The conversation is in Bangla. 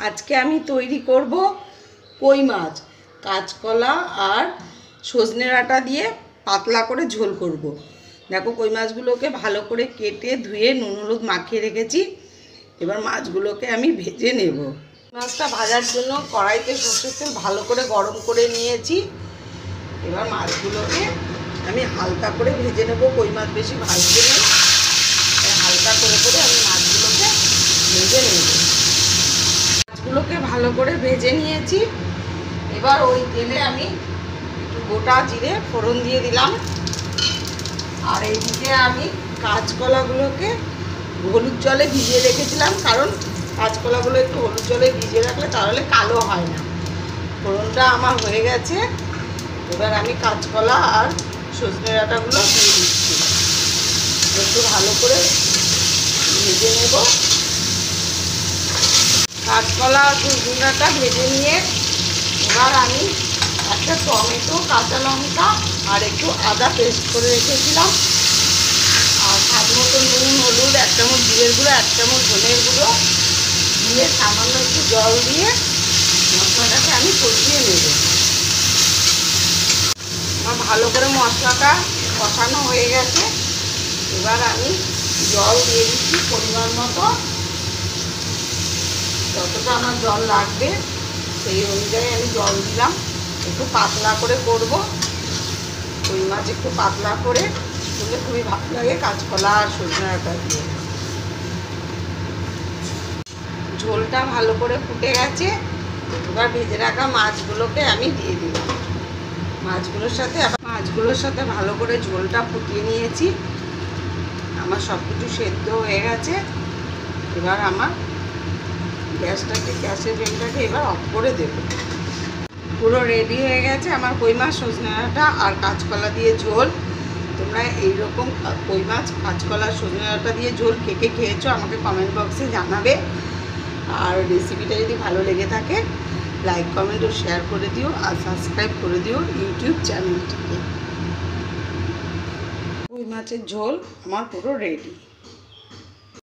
আজকে আমি তৈরি করব কই মাছ, কাঁচকলা আর সজনে ডাঁটা দিয়ে পাতলা করে ঝোল করব। দেখো কই মাছগুলোকে ভালো করে কেটে ধুয়ে নুন হলুদ মাখিয়ে রেখেছি। এবার মাছগুলোকে আমি ভেজে নেব। মাছটা ভাজার জন্য কড়াইতে সরষের তেল ভালো করে গরম করে নিয়েছি। এবার মাছগুলোকে আমি হালকা করে ভেজে নেব। কই মাছ বেশি ভাজতে নেই, হালকা করে করে আমি মাছগুলোকে ভেজে নেব। মাছগুলোকে ভালো করে ভেজে নিয়েছি। এবার ওই তেলে আমি একটু গোটা জিরে ফোড়ন দিয়ে দিলাম। আর এইদিকে আমি কাঁচকলাগুলোকে হলুদ জলে ভিজিয়ে রেখেছিলাম, কারণ কাঁচকলাগুলো একটু হলুদ জলে ভিজিয়ে রাখলে তাহলে কালো হয় না। ফোড়নটা আমার হয়ে গেছে। এবার আমি কাঁচকলা আর সজনে ডাঁটাগুলো দিয়ে দিচ্ছি। একটু ভালো করে ভেজে নেব। কাঁচকলা আর সজনে ডাঁটা ভেজে নিয়ে এবার আমি একটা টমেটো, কাঁচা লঙ্কা আর একটু আদা পেস্ট করে রেখেছিলাম, আর স্বাদ মতো নুন হলুদ, 1 চামচ জিরের গুঁড়ো, 1 চামচ ধনের গুঁড়ো দিয়ে সামান্য একটু জল দিয়ে মশলাটাকে আমি কষিয়ে নেব। আমার ভালো করে মশলাটা কষানো হয়ে গেছে। এবার আমি জল দিয়ে দিচ্ছি পরিমাণ মতো। যতটা আমার জল লাগবে সেই অনুযায়ী আমি জল দিলাম। একটু পাতলা করে করব। কই মাছ একটু পাতলা করে করলে খুবই ভালো লাগে কাঁচকলা আর সজনে ডাঁটা দিয়ে। ঝোলটা ভালো করে ফুটে গেছে। এবার ভেজে রাখা মাছগুলোকে আমি দিয়ে দিলাম। মাছগুলোর সাথে ভালো করে ঝোলটা ফুটিয়ে নিয়েছি। আমার সব কিছু সেদ্ধ হয়ে গেছে। এবার আমার গ্যাসের ফ্লেমটাকে এবার অফ করে দেব। পুরো রেডি হয়ে গেছে আমার কই মাছ, সজনে ডাঁটা আর কাঁচকলা দিয়ে ঝোল। তোমরা এইরকম কই মাছ, কাঁচকলা, সজনে ডাঁটা দিয়ে ঝোল কে কে খেয়েছো আমাকে কমেন্ট বক্সে জানাবে। আর রেসিপিটা যদি ভালো লেগে থাকে লাইক, কমেন্ট ও শেয়ার করে দিও, আর সাবস্ক্রাইব করে দিও ইউটিউব চ্যানেলটিকে। কই মাছের ঝোল আমার পুরো রেডি।